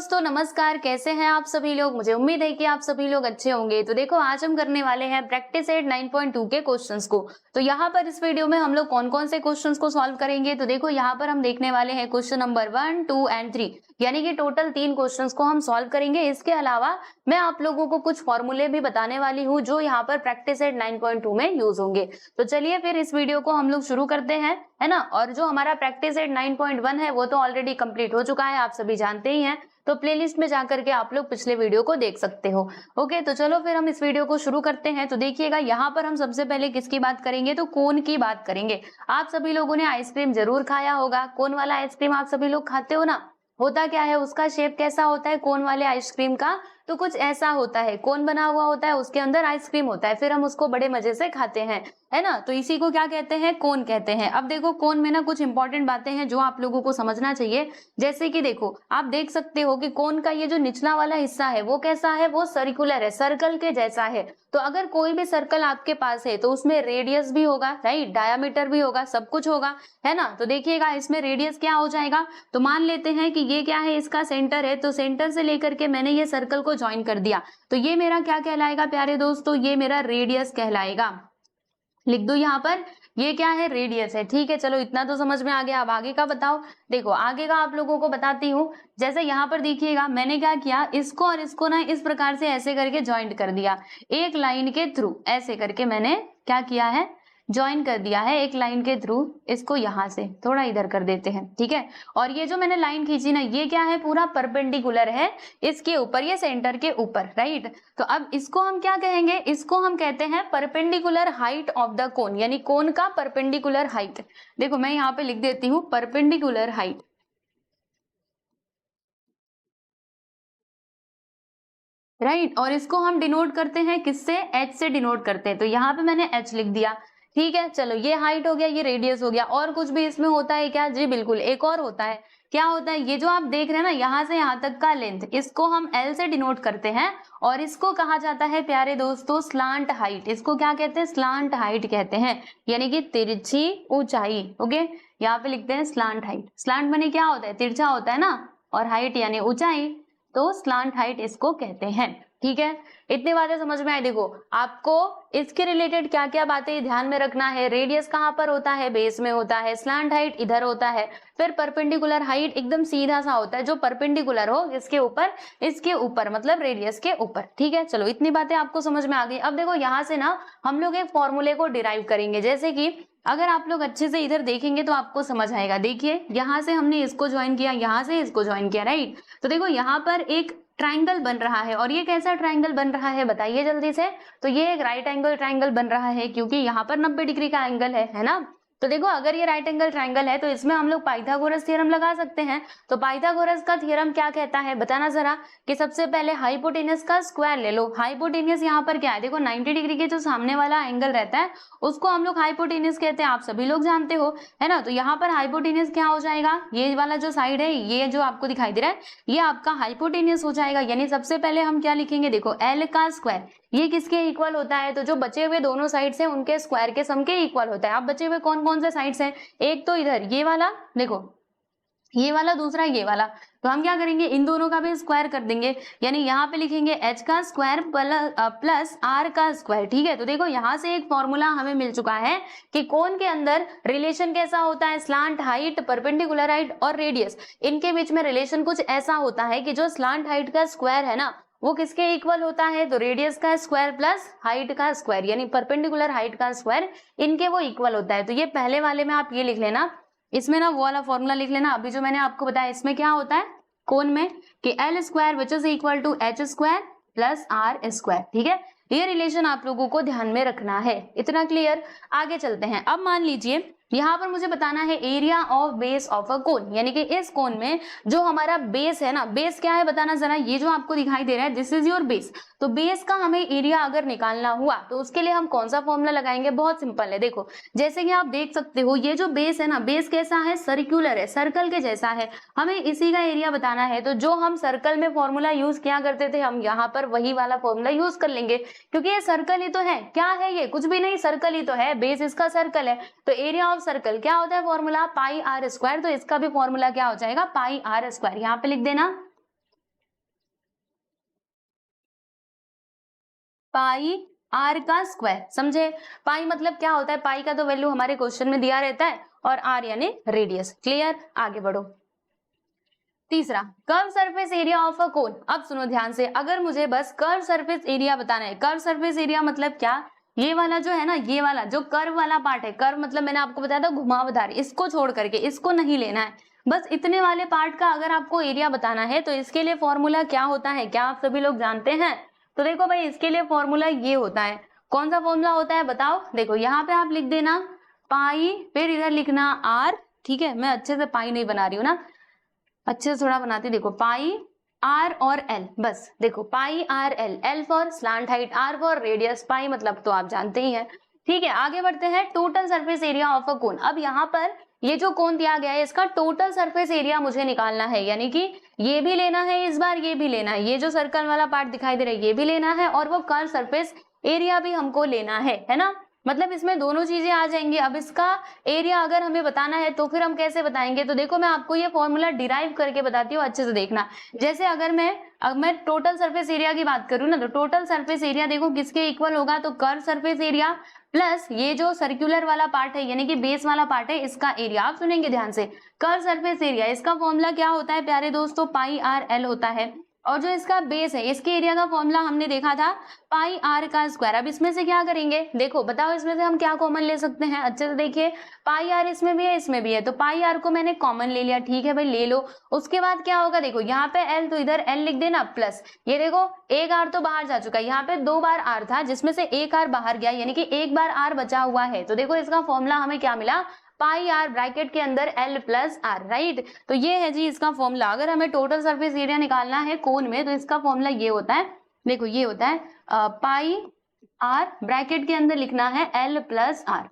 दोस्तों नमस्कार, कैसे हैं आप सभी लोग। मुझे उम्मीद है कि आप सभी लोग अच्छे होंगे। तो देखो आज हम करने वाले हैं प्रैक्टिस एट 9.2 के क्वेश्चंस को। तो यहाँ पर इस वीडियो में हम लोग कौन कौन से क्वेश्चंस को सॉल्व करेंगे, तो देखो यहाँ पर हम देखने वाले हैं क्वेश्चन नंबर 1, 2 एंड 3, यानी कि टोटल 3 क्वेश्चंस को हम सॉल्व करेंगे। इसके अलावा मैं आप लोगों को कुछ फॉर्मूले भी बताने वाली हूँ जो यहाँ पर प्रैक्टिस एट 9.2 में यूज होंगे। तो चलिए फिर इस वीडियो को हम लोग शुरू करते हैं, है ना। और जो हमारा प्रैक्टिस एट 9.1 है वो तो ऑलरेडी कंप्लीट हो चुका है, आप सभी जानते ही हैं। तो प्लेलिस्ट में जाकर के आप लोग पिछले वीडियो को देख सकते हो। ओके, तो चलो फिर हम इस वीडियो को शुरू करते हैं। तो देखिएगा यहाँ पर हम सबसे पहले किसकी बात करेंगे, तो कोन की बात करेंगे। आप सभी लोगों ने आइसक्रीम जरूर खाया होगा। कोन वाला आइसक्रीम आप सभी लोग खाते हो ना। होता क्या है, उसका शेप कैसा होता है कोन वाले आइसक्रीम का, तो कुछ ऐसा होता है। कोन बना हुआ होता है, उसके अंदर आइसक्रीम होता है, फिर हम उसको बड़े मजे से खाते हैं, है ना। तो इसी को क्या कहते हैं, कोन कहते हैं। अब देखो कोन में ना कुछ इंपॉर्टेंट बातें हैं जो आप लोगों को समझना चाहिए। जैसे कि देखो आप देख सकते हो कि कोन का ये जो निचला वाला हिस्सा है वो कैसा है, वो सर्कुलर है, सर्कल के जैसा है। तो अगर कोई भी सर्कल आपके पास है तो उसमें रेडियस भी होगा, राइट, डायामीटर भी होगा, सब कुछ होगा, है ना। तो देखिएगा इसमें रेडियस क्या हो जाएगा, तो मान लेते हैं कि ये क्या है, इसका सेंटर है। तो सेंटर से लेकर के मैंने ये सर्कल को ज्वाइन कर दिया, तो ये मेरा क्या कहलाएगा प्यारे दोस्तों, ये मेरा रेडियस कहलाएगा। लिख दो यहाँ पर, ये क्या है, रेडियस है। ठीक है, चलो इतना तो समझ में आ गया। अब आगे का बताओ। देखो आगे का आप लोगों को बताती हूँ। जैसे यहाँ पर देखिएगा मैंने क्या किया, इसको और इसको ना इस प्रकार से ऐसे करके ज्वाइंट कर दिया, एक लाइन के थ्रू ऐसे करके मैंने क्या किया है, ज्वाइन कर दिया है एक लाइन के थ्रू। इसको यहाँ से थोड़ा इधर कर देते हैं, ठीक है। और ये जो मैंने लाइन खींची ना, ये क्या है, पूरा परपेंडिकुलर है इसके ऊपर, ये सेंटर के ऊपर, राइट। तो अब इसको हम क्या कहेंगे, इसको हम कहते हैं परपेंडिकुलर हाइट ऑफ द कोन, यानी कोन का परपेंडिकुलर हाइट। देखो मैं यहाँ पे लिख देती हूँ परपेंडिकुलर हाइट, राइट। और इसको हम डिनोट करते हैं किससे, एच से डिनोट करते हैं। तो यहाँ पे मैंने एच लिख दिया, ठीक है। चलो ये हाइट हो गया, ये रेडियस हो गया। और कुछ भी इसमें होता है क्या, जी बिल्कुल, एक और होता है। क्या होता है, ये जो आप देख रहे हैं ना यहाँ से यहाँ तक का लेंथ, इसको हम एल से डिनोट करते हैं। और इसको कहा जाता है प्यारे दोस्तों स्लांट हाइट। इसको क्या कहते हैं, स्लांट हाइट कहते हैं, यानी कि तिरछी ऊंचाई। ओके, यहाँ पे लिखते हैं स्लांट हाइट। स्लांट माने क्या होता है, तिरछा होता है ना, और हाइट यानी ऊंचाई, तो स्लांट हाइट इसको कहते हैं। ठीक है, इतनी बातें समझ में आई। देखो आपको इसके रिलेटेड क्या क्या बातें ध्यान में रखना है। रेडियस कहाँ पर होता है, बेस में होता है। स्लांट हाइट इधर होता है। फिर परपेंडिकुलर हाइट एकदम सीधा सा होता है, जो परपेंडिकुलर हो इसके ऊपर मतलब रेडियस के ऊपर। ठीक है, चलो इतनी बातें आपको समझ में आ गई। अब देखो यहाँ से ना हम लोग एक फॉर्मूले को डिराइव करेंगे। जैसे कि अगर आप लोग अच्छे से इधर देखेंगे तो आपको समझ आएगा। देखिए यहाँ से हमने इसको ज्वाइन किया, यहाँ से इसको ज्वाइन किया, राइट। तो देखो यहाँ पर एक ट्राइंगल बन रहा है, और ये कैसा ट्राइंगल बन रहा है बताइए जल्दी से। तो ये एक राइट एंगल ट्राइंगल बन रहा है, क्योंकि यहाँ पर 90 डिग्री का एंगल है ना। तो देखो अगर ये राइट एंगल ट्राइंगल है तो इसमें हम लोग पाइथागोरस थ्योरम लगा सकते हैं। तो पाइथागोरस का थ्योरम क्या कहता है बताना जरा, कि सबसे पहले हाइपोटेनस का स्क्वायर ले लो। हाइपोटेनस यहाँ पर क्या है, देखो 90 डिग्री के जो सामने वाला एंगल रहता है उसको हम लोग हाइपोटेनस कहते हैं, आप सभी लोग जानते हो, है ना। तो यहाँ पर हाइपोटेनस क्या हो जाएगा, ये वाला जो साइड है, ये जो आपको दिखाई दे रहा है, ये आपका हाइपोटेनस हो जाएगा। यानी सबसे पहले हम क्या लिखेंगे, देखो एल का स्क्वायर, ये किसके इक्वल होता है, तो जो बचे हुए दोनों साइड्स हैं उनके स्क्वायर के सम के इक्वल होता है। अब बचे हुए कौन कौन से साइड्स हैं, एक तो इधर ये वाला, देखो ये वाला, दूसरा ये वाला। तो हम क्या करेंगे, इन दोनों का भी स्क्वायर कर देंगे, यानी यहाँ पे लिखेंगे h का स्क्वायर प्लस r का स्क्वायर। ठीक है, तो देखो यहाँ से एक फॉर्मूला हमें मिल चुका है कि कोन के अंदर रिलेशन कैसा होता है, स्लांट हाइट, परपेंडिकुलर हाइट और रेडियस, इनके बीच में रिलेशन कुछ ऐसा होता है कि जो स्लांट हाइट का स्क्वायर है ना वो किसके इक्वल होता है, तो रेडियस का स्क्वायर प्लस हाइट का स्क्वायर, यानी परपेंडिकुलर हाइट का स्क्वायर, इनके वो इक्वल होता है। तो ये पहले वाले में आप ये लिख लेना, इसमें ना वो वाला फॉर्मूला लिख लेना। अभी जो मैंने आपको बताया इसमें क्या होता है कोन में, कि L square which is equal to H square plus R square. ठीक है, ये रिलेशन आप लोगों को ध्यान में रखना है। इतना क्लियर, आगे चलते हैं। अब मान लीजिए यहाँ पर मुझे बताना है area of base of a cone, यानी कि इस कोन में जो हमारा बेस है ना, बेस क्या है बताना जरा। ये जो आपको दिखाई दे रहा है दिस इज योर बेस। तो बेस का हमें एरिया अगर निकालना हुआ तो उसके लिए हम कौन सा फॉर्मूला लगाएंगे, बहुत सिंपल है। देखो जैसे कि आप देख सकते हो ये जो बेस है ना, बेस कैसा है, सर्कुलर है, सर्कल के जैसा है। हमें इसी का एरिया बताना है, तो जो हम सर्कल में फॉर्मूला यूज किया करते थे हम यहाँ पर वही वाला फॉर्मूला यूज कर लेंगे, क्योंकि ये सर्कल ही तो है। क्या है ये, कुछ भी नहीं, सर्कल ही तो है, बेस इसका सर्कल है। तो एरिया ऑफ सर्कल क्या होता है फॉर्मूला, पाई आर स्क्वायर। तो इसका भी फॉर्मूला क्या हो जाएगा, पाई आर स्क्वायर। यहाँ पे लिख देना पाई आर का स्क्वायर, समझे। पाई मतलब क्या होता है, पाई का तो वैल्यू हमारे क्वेश्चन में दिया रहता है, और आर यानी रेडियस। क्लियर, आगे बढ़ो। तीसरा, curve surface area of a cone. अब सुनो ध्यान से, अगर मुझे बस कर्व सरफेस एरिया बताना है, कर्व सरफेस एरिया मतलब क्या, ये वाला जो है ना, ये वाला जो कर्व वाला पार्ट है, कर्व मतलब मैंने आपको बताया था घुमावदार, इसको छोड़ करके, इसको नहीं लेना है, बस इतने वाले पार्ट का अगर आपको एरिया बताना है तो इसके लिए फॉर्मूला क्या होता है, क्या आप सभी लोग जानते हैं? तो देखो भाई, इसके लिए फॉर्मूला ये होता है। कौन सा फॉर्मूला होता है बताओ? देखो यहाँ पे आप लिख देना पाई, फिर इधर लिखना आर। ठीक है, मैं अच्छे से पाई नहीं बना रही हूँ ना, अच्छे से थोड़ा बनाती, देखो पाई आर और एल, बस देखो pi r L, L for slant height, r for radius, pi मतलब तो आप जानते ही हैं। ठीक है, आगे बढ़ते हैं। Total surface area of a cone. अब यहाँ पर ये जो कोन दिया गया है, इसका टोटल सरफेस एरिया मुझे निकालना है, यानी कि ये भी लेना है इस बार, ये भी लेना है, ये जो सर्कल वाला पार्ट दिखाई दे रहा है ये भी लेना है, और वो कर्व सरफेस एरिया भी हमको लेना है ना। मतलब इसमें दोनों चीजें आ जाएंगी। अब इसका एरिया अगर हमें बताना है तो फिर हम कैसे बताएंगे, तो देखो मैं आपको ये फॉर्मूला डिराइव करके बताती हूँ, अच्छे से देखना। जैसे अगर मैं टोटल सरफेस एरिया की बात करूँ ना, तो टोटल सरफेस एरिया देखो किसके इक्वल होगा, तो कर्व सरफेस एरिया प्लस ये जो सर्कुलर वाला पार्ट है यानी कि बेस वाला पार्ट है, इसका एरिया। आप सुनेंगे ध्यान से, कर्व सरफेस एरिया, इसका फॉर्मूला क्या होता है प्यारे दोस्तों, पाई आर एल होता है, और जो इसका बेस है, इसके एरिया का फॉर्मूला हमने देखा था पाई आर का स्क्वायर। अब इसमें से क्या करेंगे, देखो बताओ इसमें से हम क्या कॉमन ले सकते हैं, अच्छे से देखिए, पाई आर इसमें भी है इसमें भी है, तो पाई आर को मैंने कॉमन ले लिया, ठीक है भाई ले लो। उसके बाद क्या होगा, देखो यहाँ पे एल, तो इधर एल लिख देना, प्लस ये देखो एक आर तो बाहर जा चुका है, यहाँ पे 2 बार आर था जिसमें से एक आर बाहर गया, यानी कि एक बार आर बचा हुआ है, तो देखो इसका फॉर्मूला हमें क्या मिला, पाई आर ब्रैकेट के अंदर एल प्लस आर, राइट। तो ये है जी इसका फॉर्मूला। अगर हमें टोटल सरफेस एरिया निकालना है कोन में, तो इसका फॉर्मूला ये होता है, देखो ये होता है पाई आर ब्रैकेट के अंदर लिखना है एल प्लस आर।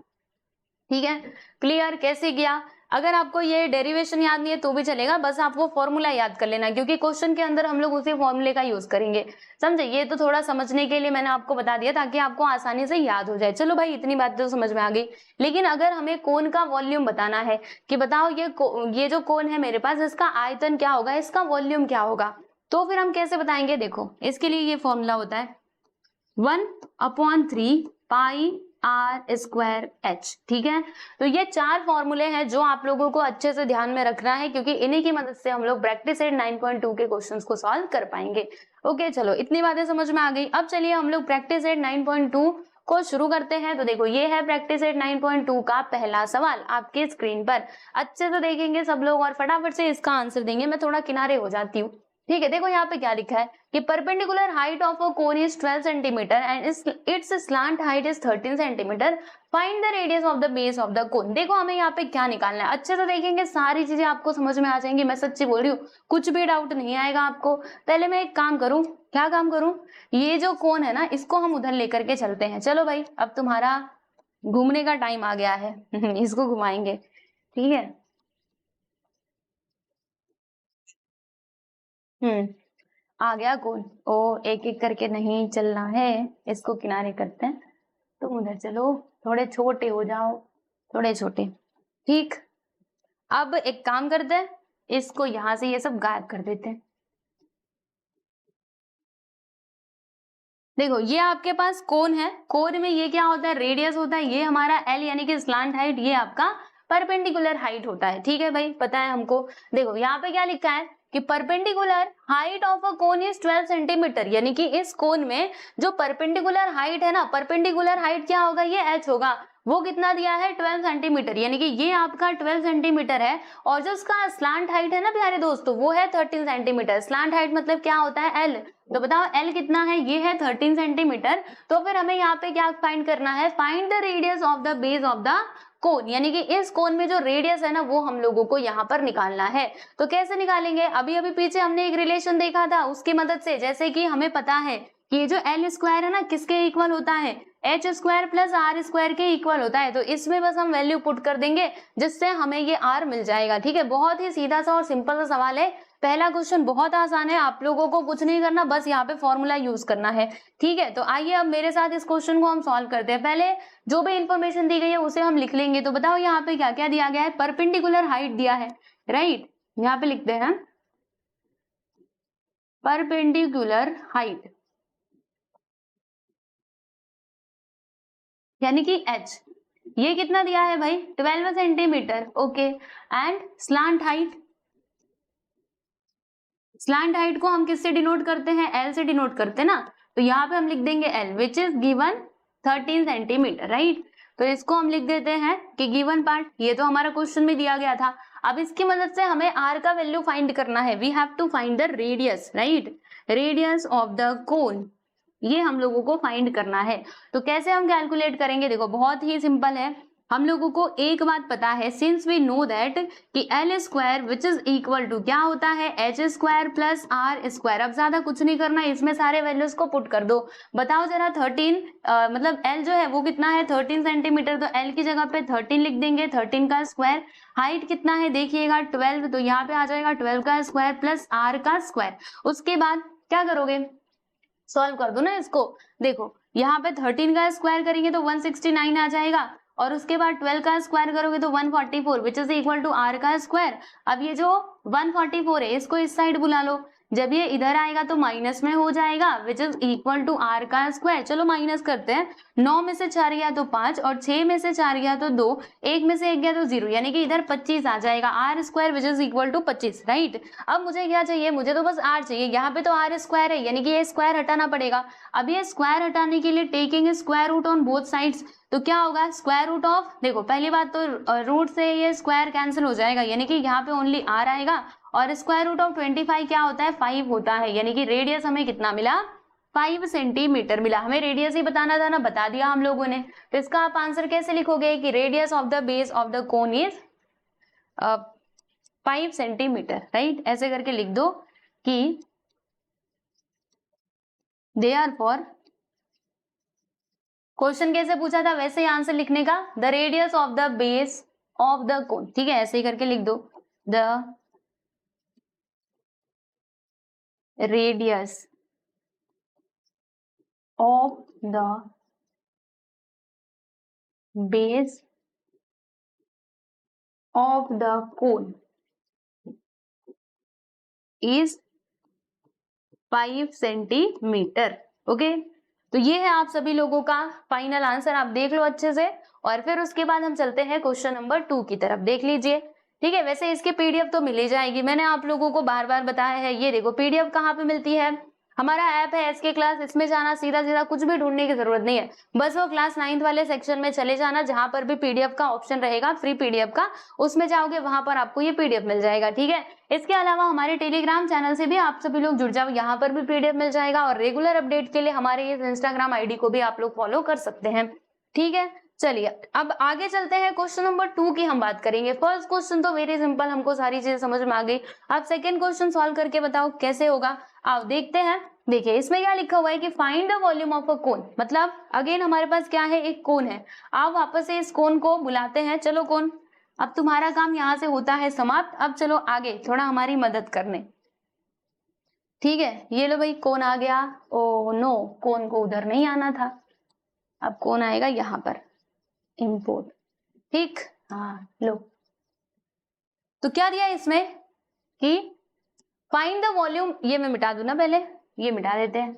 ठीक है, क्लियर, कैसे किया? अगर आपको ये डेरिवेशन याद नहीं है तो भी चलेगा, बस आपको फॉर्मूला याद कर लेना, क्योंकि क्वेश्चन के अंदर हम लोग उसी फॉर्मूले का यूज करेंगे, समझे। ये तो थोड़ा समझने के लिए मैंने आपको बता दिया ताकि आपको आसानी से याद हो जाए। चलो भाई, इतनी बात तो समझ में आ गई। लेकिन अगर हमें कोन का वॉल्यूम बताना है कि बताओ ये जो कोन है मेरे पास, इसका आयतन क्या होगा, इसका वॉल्यूम क्या होगा, तो फिर हम कैसे बताएंगे, देखो इसके लिए ये फॉर्मूला होता है 1/3 पाई आर स्क्वायर एच। ठीक है, तो ये 4 फॉर्मूले हैं जो आप लोगों को अच्छे से ध्यान में रखना है, क्योंकि इन्हीं की मदद से हम लोग प्रैक्टिस सेट 9.2 के क्वेश्चंस को सॉल्व कर पाएंगे। ओके, चलो इतनी बातें समझ में आ गई। अब चलिए हम लोग प्रैक्टिस सेट 9.2 को शुरू करते हैं। तो देखो ये है प्रैक्टिस सेट 9.2 का पहला सवाल आपके स्क्रीन पर, अच्छे से देखेंगे सब लोग और फटाफट से इसका आंसर देंगे। मैं थोड़ा किनारे हो जाती हूँ। ठीक है, देखो यहाँ पे क्या लिखा है कि perpendicular height of a cone is 12 centimetre and it's slant height is 13 centimetre, find the radius of the base of the कोन। देखो हमें यहाँ पे क्या निकालना है, अच्छे से देखेंगे सारी चीजें आपको समझ में आ जाएंगी, मैं सच्ची बोल रही हूँ, कुछ भी डाउट नहीं आएगा आपको। पहले मैं एक काम करूँ, क्या काम करूँ, ये जो कोन है ना इसको हम उधर लेकर के चलते हैं। चलो भाई, अब तुम्हारा घूमने का टाइम आ गया है इसको घुमाएंगे, ठीक है। आ गया कौन, ओ एक एक करके नहीं चलना है, इसको किनारे करते हैं। तुम उधर चलो, थोड़े छोटे हो जाओ, थोड़े छोटे। ठीक, अब एक काम करते हैं, इसको यहां से ये सब गायब कर देते हैं। देखो ये आपके पास कोन है, कोन में ये क्या होता है, रेडियस होता है, ये हमारा एल यानी कि स्लांट हाइट, ये आपका परपेंडिकुलर हाइट होता है। ठीक है भाई, पता है हमको। देखो यहाँ पे क्या लिखा है कि perpendicular height of a cone is 12 centimetre, यानी कि इस कोन में जो परपेंडिकुलर हाइट है ना, परपेंडिकुलर हाइट क्या होगा, ये एच होगा, वो कितना दिया है 12 सेंटीमीटर, यानी कि ये आपका 12 सेंटीमीटर है। और जो उसका स्लांट हाइट है ना प्यारे दोस्तों, वो है 13 सेंटीमीटर। स्लांट हाइट मतलब क्या होता है, एल, तो बताओ एल कितना है, ये है 13 सेंटीमीटर। तो फिर हमें यहाँ पे क्या फाइंड करना है, find the radius of the base of the कोन, यानी कि इस कोन में जो रेडियस है ना वो हम लोगों को यहाँ पर निकालना है। तो कैसे निकालेंगे, अभी अभी पीछे हमने एक रिलेशन देखा था उसकी मदद से, जैसे कि हमें पता है कि ये जो एल स्क्वायर है ना किसके इक्वल होता है, H square plus R square के इक्वल होता है। तो इसमें बस हम वैल्यू पुट कर देंगे जिससे हमें ये आर मिल जाएगा। ठीक है, बहुत ही सीधा सा और सिंपल सा सवाल है। पहला क्वेश्चन बहुत आसान है, आप लोगों को कुछ नहीं करना, बस यहाँ पे फॉर्मूला यूज करना है। ठीक है, तो आइए अब मेरे साथ इस क्वेश्चन को हम सॉल्व करते हैं। पहले जो भी इंफॉर्मेशन दी गई है उसे हम लिख लेंगे। तो बताओ यहाँ पे क्या क्या दिया गया है, परपेंडिकुलर हाइट दिया है, राइट, यहाँ पे लिखते हैं परपेंडिकुलर हाइट। यानी कि h ये कितना दिया है भाई 12 centimetre. Okay, and slant height को हम किससे डिनोट करते हैं, L से डिनोट करते हैं ना, तो यहाँ पे हम लिख देंगे L which is given 13 centimetre, right. तो इसको हम लिख देते हैं कि गिवन पार्ट, ये तो हमारा क्वेश्चन में दिया गया था। अब इसकी मदद से हमें R का वैल्यू फाइंड करना है, we have to find the radius, right, radius of the cone, ये हम लोगों को फाइंड करना है। तो कैसे हम कैलकुलेट करेंगे, देखो बहुत ही सिंपल है। हम लोगों को एक बात पता है, सिंस वी नो दैट कि L square which is equal to क्या होता है H square plus R square. अब ज्यादा कुछ नहीं करना, इसमें सारे वैल्यूज को पुट कर दो। बताओ जरा 13 मतलब एल जो है वो कितना है 13 सेंटीमीटर, तो एल की जगह पे 13 लिख देंगे, 13 का स्क्वायर। हाइट कितना है देखिएगा 12, तो यहाँ पे आ जाएगा 12 का स्क्वायर प्लस आर का स्क्वायर। उसके बाद क्या करोगे, सॉल्व कर दो ना इसको। देखो यहाँ पे 13 का स्क्वायर करेंगे तो 169 आ जाएगा, और उसके बाद 12 का स्क्वायर करोगे तो 144 which is equal to R का स्क्वायर। अब ये जो 144 है इसको इस साइड बुला लो, जब ये इधर आएगा तो माइनस में हो जाएगा which is equal to R का स्क्वायर। चलो माइनस करते हैं, 9 में से 4 गया तो 5, और 6 में से 4 गया तो 2, 1 में से 1 गया तो 0, यानी कि इधर 25 आ जाएगा, R square which is equal to 25, right. अब मुझे क्या चाहिए, मुझे तो बस आर चाहिए, यहाँ पे तो आर स्क्वायर है, यानी कि ये स्क्वायर हटाना पड़ेगा। अब ये स्क्वायर हटाने के लिए taking square root on both sides, तो क्या होगा स्क्वायर रूट ऑफ, देखो पहली बात तो रूट से ये स्क्वायर कैंसिल हो जाएगा, यानी कि यहाँ पे ओनली आर आएगा, और स्क्वायर रूट ऑफ 25 क्या होता है 5 होता है, यानी कि रेडियस हमें कितना मिला 5 सेंटीमीटर मिला। हमें रेडियस ही बताना था ना, बता दिया हम लोगों ने। तो इसका आप आंसर कैसे लिखोगे कि radius of the base of the cone is 5 centimetre, right. ऐसे करके लिख दो कि देयरफॉर, क्वेश्चन कैसे पूछा था वैसे ही आंसर लिखने का, the radius of the base of the कोन, ठीक है, ऐसे ही करके लिख दो, the radius of the base of the cone is 5 centimetre. Okay, तो ये है आप सभी लोगों का फाइनल आंसर, आप देख लो अच्छे से, और फिर उसके बाद हम चलते हैं क्वेश्चन नंबर 2 की तरफ, देख लीजिए, ठीक है। वैसे इसकी पीडीएफ तो मिल ही जाएगी, मैंने आप लोगों को बार बार बताया है। ये देखो पीडीएफ कहाँ पे मिलती है, हमारा ऐप है एसके क्लास, इसमें जाना, सीधा सीधा कुछ भी ढूंढने की जरूरत नहीं है, बस वो क्लास 9th वाले सेक्शन में चले जाना, जहां पर भी पीडीएफ का ऑप्शन रहेगा फ्री पीडीएफ का, उसमें जाओगे वहां पर आपको ये पीडीएफ मिल जाएगा, ठीक है। इसके अलावा हमारे टेलीग्राम चैनल से भी आप सभी लोग जुड़ जाओ, यहाँ पर भी पीडीएफ मिल जाएगा, और रेगुलर अपडेट के लिए हमारे इस इंस्टाग्राम आईडी को भी आप लोग फॉलो कर सकते हैं, ठीक है। चलिए अब आगे चलते हैं, क्वेश्चन नंबर 2 की हम बात करेंगे। फर्स्ट क्वेश्चन तो वेरी सिंपल, हमको सारी चीजें समझ में आ गई। आप सेकंड क्वेश्चन सॉल्व करके बताओ कैसे होगा, आओ देखते हैं। देखिए इसमें क्या लिखा हुआ है कि find the volume of a cone, मतलब अगेन हमारे पास क्या है, एक कोन है। आप वापस से इस कोन को बुलाते हैं, चलो कोन, अब तुम्हारा काम यहाँ से होता है समाप्त। अब चलो आगे थोड़ा हमारी मदद करने, ठीक है। ये लो भाई कोन आ गया, ओ नो कोन को उधर नहीं आना था, अब कोन आएगा यहाँ पर, इंपोर्ट, ठीक, हाँ लो। तो क्या दिया इसमें कि फाइंड द वॉल्यूम, ये मैं मिटा दूं ना, पहले ये मिटा देते हैं,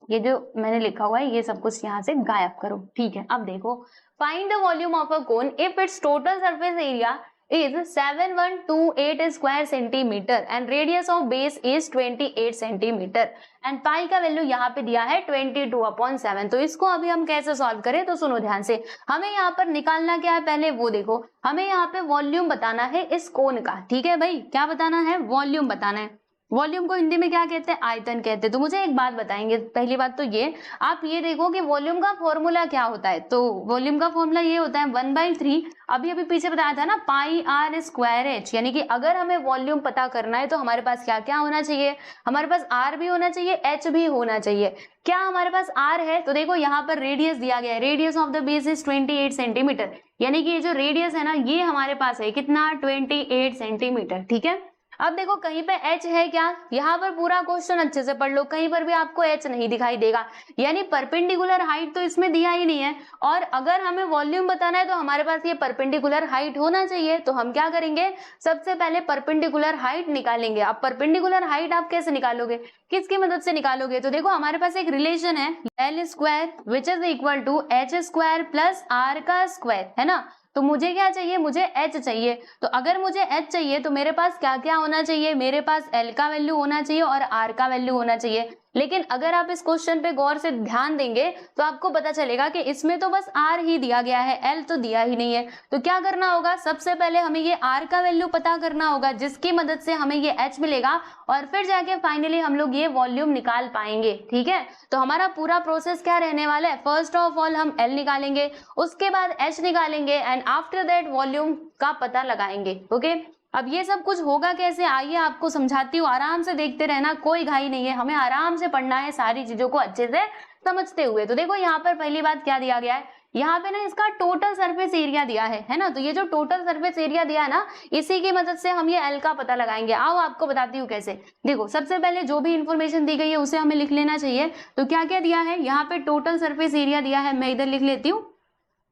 ये जो मैंने लिखा हुआ है ये सब कुछ यहाँ से गायब करो, ठीक है। अब देखो find the volume of a cone if it's total surface area is 7128 square centimeter and radius of base is 28 centimeter and pi का वैल्यू यहाँ पे दिया है 22/7। तो इसको अभी हम कैसे सॉल्व करें, तो सुनो ध्यान से, हमें यहाँ पर निकालना क्या है पहले वो देखो, हमें यहाँ पे वॉल्यूम बताना है इस कोन का, ठीक है भाई, क्या बताना है, वॉल्यूम बताना है। वॉल्यूम को हिंदी में क्या कहते हैं, आयतन कहते हैं। तो मुझे एक बात बताएंगे, पहली बात तो ये, आप ये देखो कि वॉल्यूम का फॉर्मूला क्या होता है, तो वॉल्यूम का फॉर्मूला ये होता है 1/3, अभी पीछे बताया था ना, पाई आर स्क्वायर एच, यानी कि अगर हमें वॉल्यूम पता करना है तो हमारे पास क्या क्या होना चाहिए, हमारे पास आर भी होना चाहिए, एच भी होना चाहिए। क्या हमारे पास आर है, तो देखो यहाँ पर रेडियस दिया गया है, radius of the base is 28 centimetre, यानी कि ये जो रेडियस है ना ये हमारे पास है कितना 28 सेंटीमीटर, ठीक है। अब देखो कहीं पे H है क्या, यहाँ पर पूरा क्वेश्चन अच्छे से पढ़ लो, कहीं पर भी आपको H नहीं दिखाई देगा, यानी परपेंडिकुलर हाइट तो इसमें दिया ही नहीं है। और अगर हमें वॉल्यूम बताना है तो हमारे पास ये परपेंडिकुलर हाइट होना चाहिए, तो हम क्या करेंगे, सबसे पहले परपेंडिकुलर हाइट निकालेंगे। अब परपेंडिकुलर हाइट आप कैसे निकालोगे, किसकी मदद से निकालोगे, तो देखो हमारे पास एक रिलेशन है L square which is equal to H square plus R का स्क्वायर, है ना। तो मुझे क्या चाहिए, मुझे H चाहिए। तो अगर मुझे H चाहिए तो मेरे पास क्या क्या होना चाहिए, मेरे पास L का वैल्यू होना चाहिए और R का वैल्यू होना चाहिए। लेकिन अगर आप इस क्वेश्चन पे गौर से ध्यान देंगे तो आपको पता चलेगा कि इसमें तो बस R ही दिया गया है, L तो दिया ही नहीं है। तो क्या करना होगा, सबसे पहले हमें ये R का वैल्यू पता करना होगा, जिसकी मदद से हमें ये H मिलेगा और फिर जाके फाइनली हम लोग ये वॉल्यूम निकाल पाएंगे। ठीक है, तो हमारा पूरा प्रोसेस क्या रहने वाला है, फर्स्ट ऑफ ऑल हम L निकालेंगे, उसके बाद H निकालेंगे एंड आफ्टर दैट वॉल्यूम का पता लगाएंगे। ओके, अब ये सब कुछ होगा कैसे, आइए आपको समझाती हूँ, आराम से देखते रहना, कोई घाई नहीं है, हमें आराम से पढ़ना है सारी चीजों को अच्छे से समझते हुए। तो देखो यहाँ पर पहली बात क्या दिया गया है, यहाँ पे ना इसका टोटल सरफेस एरिया दिया है ना। तो ये जो टोटल सरफेस एरिया दिया है ना, इसी की मदद से हम ये L का पता लगाएंगे। आओ आपको बताती हूँ कैसे। देखो सबसे पहले जो भी इंफॉर्मेशन दी गई है उसे हमें लिख लेना चाहिए। तो क्या क्या दिया है, यहाँ पे टोटल सरफेस एरिया दिया है, मैं इधर लिख लेती हूँ,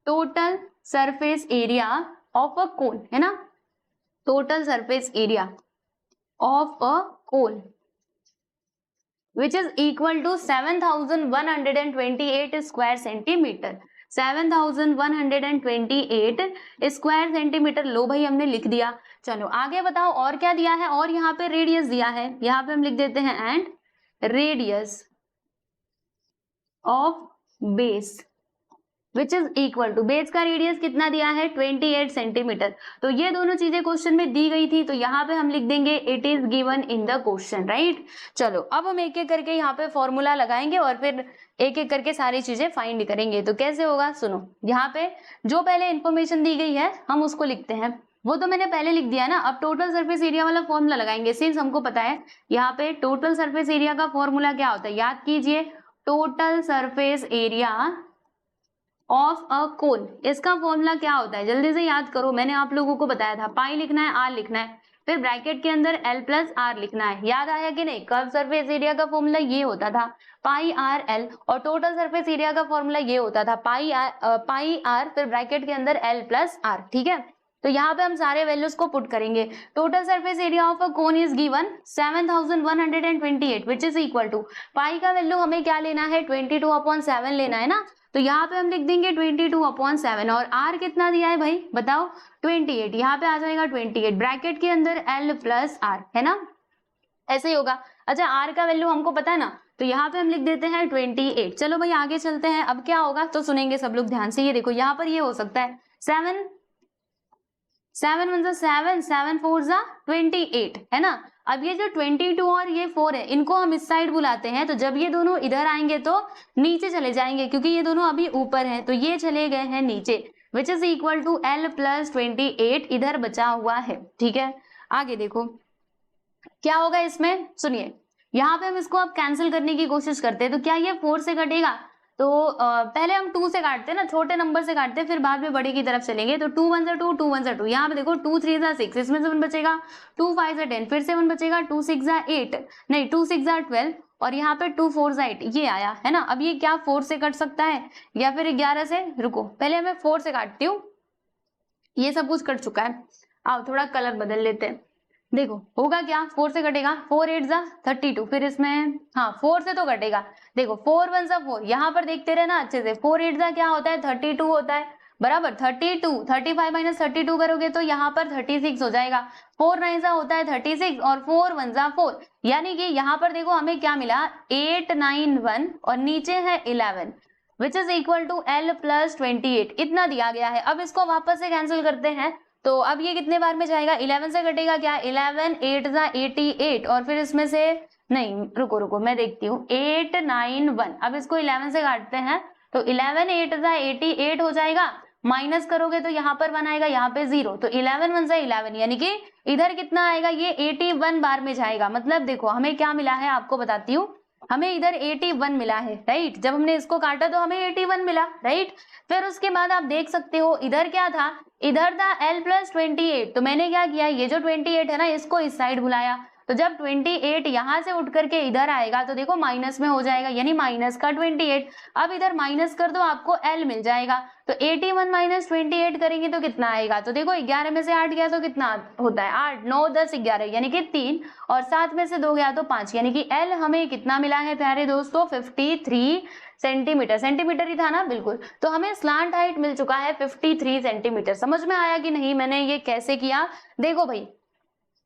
total surface area of a cone, है ना, total surface area of a cone which is equal to 7128 square centimeter। 7128 square centimetre, लो भाई हमने लिख दिया। चलो आगे बताओ और क्या दिया है, और यहाँ पे रेडियस दिया है, यहाँ पे हम लिख देते हैं and radius of base which is equal to, base का रेडियस कितना दिया है 28 सेंटीमीटर। तो ये दोनों चीजें क्वेश्चन में दी गई थी, तो यहाँ पे हम लिख देंगे it is given in the question, right. चलो अब हम एक एक करके यहाँ पे फॉर्मूला लगाएंगे और फिर एक एक करके सारी चीजें फाइंड करेंगे। तो कैसे होगा, सुनो, यहाँ पे जो पहले इंफॉर्मेशन दी गई है हम उसको लिखते हैं, वो तो मैंने पहले लिख दिया ना। अब टोटल सरफेस एरिया वाला फॉर्मूला लगाएंगे, सिंस हमको पता है यहाँ पे टोटल सरफेस एरिया का फॉर्मूला क्या होता है, याद कीजिए, total surface area of a cone, इसका फॉर्मूला क्या होता है, जल्दी से याद करो, मैंने आप लोगों को बताया था, पाई लिखना है, आर लिखना है, फिर ब्रैकेट के अंदर L प्लस आर लिखना है, याद आया कि नहीं। कर्व सरफेस एरिया का फॉर्मूला ये होता था पाई आर L, और टोटल सरफेस एरिया का फॉर्मूला ये होता था पाई आर फिर ब्रैकेट के अंदर L प्लस आर। ठीक है, तो यहाँ पे हम सारे वैल्यूज को पुट करेंगे। Total surface area of a cone is given 7128 which is equal to, pi का वैल्यू हमें क्या लेना है 22/7 लेना है ना, तो यहाँ पे हम लिख देंगे 22/7 और R कितना दिया है भाई बताओ 28, यहाँ पे आ जाएगा 28, ब्रैकेट के अंदर L प्लस R, है ना, ऐसे ही होगा। अच्छा R का वैल्यू हमको पता है ना, तो यहाँ पे हम लिख देते हैं 28। चलो भाई आगे चलते हैं, अब क्या होगा तो सुनेंगे सब लोग ध्यान से। ये देखो यहाँ पर ये हो सकता है 7 1 7 7 4 28, है ना। अब ये जो 22 और ये 4 है, इनको हम इस साइड बुलाते हैं, तो जब ये दोनों इधर आएंगे तो नीचे चले जाएंगे, क्योंकि ये दोनों अभी ऊपर हैं, तो ये चले गए हैं नीचे, which is equal to L plus 28 इधर बचा हुआ है। ठीक है, आगे देखो क्या होगा इसमें, सुनिए, यहाँ पे हम इसको अब कैंसिल करने की कोशिश करते हैं, तो क्या ये 4 से कटेगा, तो पहले हम 2 से काटते हैं ना, छोटे नंबर से काटते हैं, फिर बाद में बड़े की तरफ चलेंगे। तो 2 1 2 2 1 2, यहाँ पे देखो 2 3 6, इसमें से 1 बचेगा, 2 5 10, फिर से 1 बचेगा, 2 6 8, नहीं 2 6 12, और यहाँ पे 2 4 8, ये आया है ना। अब ये क्या 4 से कट सकता है या फिर 11 से, रुको पहले मैं 4 से काटती हूँ, ये सब कुछ कट चुका है। आओ थोड़ा कलर बदल लेते हैं, देखो होगा क्या, 4 से कटेगा, 4 8 32, फिर इसमें हाँ 4 से तो कटेगा, देखो 4 1 4, यहाँ पर देखते रहे ना अच्छे से, 4 8 क्या होता है 32 होता है, बराबर 32, 35 माइनस 32 करोगे तो यहाँ पर 36 हो जाएगा, 4 9 होता है 36 और 4 1 4, यानी कि यहाँ पर देखो हमें क्या मिला 8 9 1 और नीचे है 11 which is equal to L plus 28, इतना दिया गया है। अब इसको वापस से कैंसिल करते हैं, तो अब ये कितने बार में जाएगा, 11 से कटेगा क्या, 11 8 88, और फिर इसमें से नहीं रुको मैं देखती हूँ 8 9 1, अब इसको 11 से काटते हैं, तो 11 8 88 हो जाएगा, माइनस करोगे तो यहाँ पर 1 आएगा, यहाँ पे 0, तो 11 1 11, यानी कि इधर कितना आएगा, ये 81 बार में जाएगा। मतलब देखो हमें क्या मिला है आपको बताती हूँ, हमें इधर 81 मिला है, राइट। जब हमने इसको काटा तो हमें 81 मिला, राइट। फिर उसके बाद आप देख सकते हो इधर क्या था, इधर था L प्लस 28। तो मैंने क्या किया, ये जो 28 है ना, इसको इस साइड बुलाया। तो जब 28 यहाँ से उठ करके इधर आएगा तो देखो माइनस में हो जाएगा, यानी माइनस का 28। अब इधर माइनस कर दो, आपको L मिल जाएगा। तो 81 माइनस 28 करेंगे तो कितना आएगा, तो देखो 11 में से 8 गया तो कितना होता है, 8 9 10 11 यानी कि 3, और 7 में से 2 गया तो 5, यानी कि L हमें कितना मिला है प्यारे दोस्तों, 53 सेंटीमीटर। सेंटीमीटर ही था ना, बिल्कुल। तो हमें स्लांट हाइट मिल चुका है 53 सेंटीमीटर। समझ में आया कि नहीं मैंने ये कैसे किया? देखो भाई,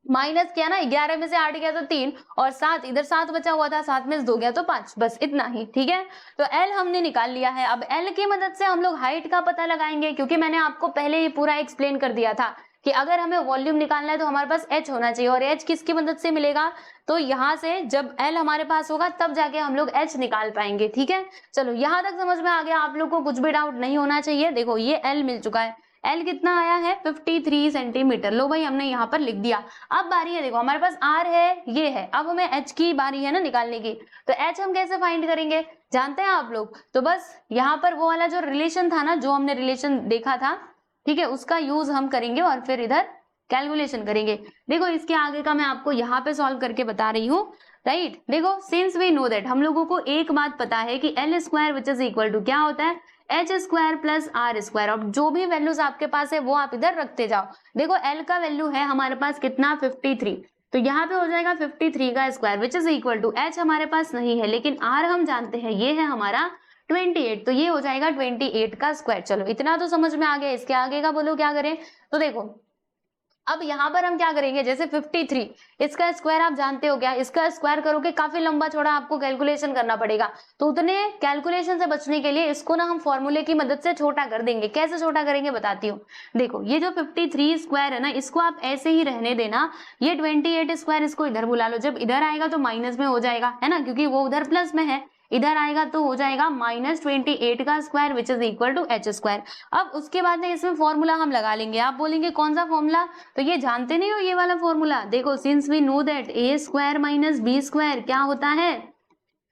माइनस किया ना, 11 में से 8 गया तो 3, और 7 इधर 7 बचा हुआ था, 7 में से 2 गया तो 5, बस इतना ही, ठीक है। तो L हमने निकाल लिया है। अब L की मदद से हम लोग हाइट का पता लगाएंगे, क्योंकि मैंने आपको पहले ही पूरा एक्सप्लेन कर दिया था कि अगर हमें वॉल्यूम निकालना है तो हमारे पास H होना चाहिए, और H किसकी मदद से मिलेगा, तो यहाँ से जब L हमारे पास होगा तब जाके हम लोग H निकाल पाएंगे, ठीक है। चलो यहाँ तक समझ में आ गया, आप लोग को कुछ भी डाउट नहीं होना चाहिए। देखो ये L मिल चुका है, L कितना आया है 53 सेंटीमीटर। लो भाई हमने यहाँ पर लिख दिया। अब बारी है, देखो हमारे पास R है, ये है, अब हमें H की बारी है ना निकालने की। तो H हम कैसे फाइंड करेंगे, जानते हैं आप लोग? तो बस यहाँ पर वो वाला जो रिलेशन था ना, जो हमने रिलेशन देखा था, ठीक है, उसका यूज हम करेंगे और फिर इधर कैलकुलेशन करेंगे। देखो इसके आगे का मैं आपको यहाँ पे सॉल्व करके बता रही हूँ, राइट। देखो सिंस वी नो दैट, हम लोगों को एक बात पता है कि L square which is equal to क्या होता है, H square plus R square. अब जो भी वैल्यूज आपके पास है वो आप इधर रखते जाओ। देखो L का वैल्यू है हमारे पास कितना, 53, तो यहाँ पे हो जाएगा 53 का square which is equal to, H हमारे पास नहीं है लेकिन R हम जानते हैं, ये है हमारा 28, तो ये हो जाएगा 28 का स्क्वायर। चलो इतना तो समझ में आ गया। इसके आगे का बोलो क्या करें, तो देखो अब यहाँ पर हम क्या करेंगे, जैसे 53 इसका स्क्वायर आप जानते हो क्या, इसका स्क्वायर करोगे काफी लंबा चौड़ा आपको कैलकुलेशन करना पड़ेगा। तो उतने कैलकुलेशन से बचने के लिए इसको ना हम फॉर्मूले की मदद से छोटा कर देंगे। कैसे छोटा करेंगे बताती हूँ। देखो ये जो 53 स्क्वायर है ना, इसको आप ऐसे ही रहने देना। ये 28 स्क्वायर इसको इधर बुला लो, जब इधर आएगा तो माइनस में हो जाएगा, है ना, क्योंकि वो उधर प्लस में है। इधर आएगा तो हो जाएगा -28 का square which is equal to H square. अब उसके बाद में इसमें फॉर्मूला हम लगा लेंगे। आप बोलेंगे कौन सा फॉर्मूला, तो ये जानते नहीं हो ये वाला फॉर्मूला। देखो since we know that a square minus B square क्या होता है,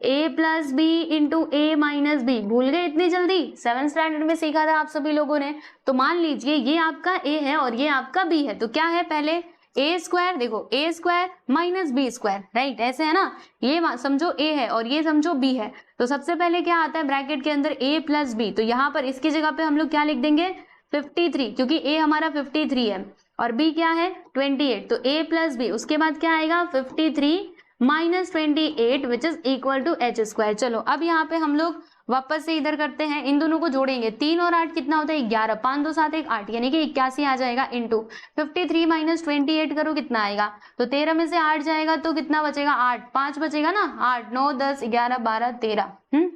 a plus B into A minus B. भूल गए इतनी जल्दी, 7th स्टैंडर्ड में सीखा था आप सभी लोगों ने। तो मान लीजिए ये आपका a है और ये आपका b है, तो क्या है पहले ए स्क्वायर, देखो a square minus B square, right, ऐसे है ना। ये समझो a है और ये समझो b है। तो सबसे पहले क्या आता है ब्रैकेट के अंदर, a प्लस बी। तो यहाँ पर इसकी जगह पे हम लोग क्या लिख देंगे, 53, क्योंकि a हमारा 53 है और b क्या है 28। तो a प्लस बी, उसके बाद क्या आएगा 53 minus 28 which is equal to H square. चलो अब यहाँ पे हम लोग वापस से इधर करते हैं, इन दोनों को जोड़ेंगे। 3 और 8 कितना होता है 11, 5 2 7 1 8, यानी कि 81 आ जाएगा इंटू 53 माइनस 28 करो कितना आएगा, तो 13 में से 8 जाएगा तो कितना बचेगा 8, 5 बचेगा ना, 8 9 10 11 12 13,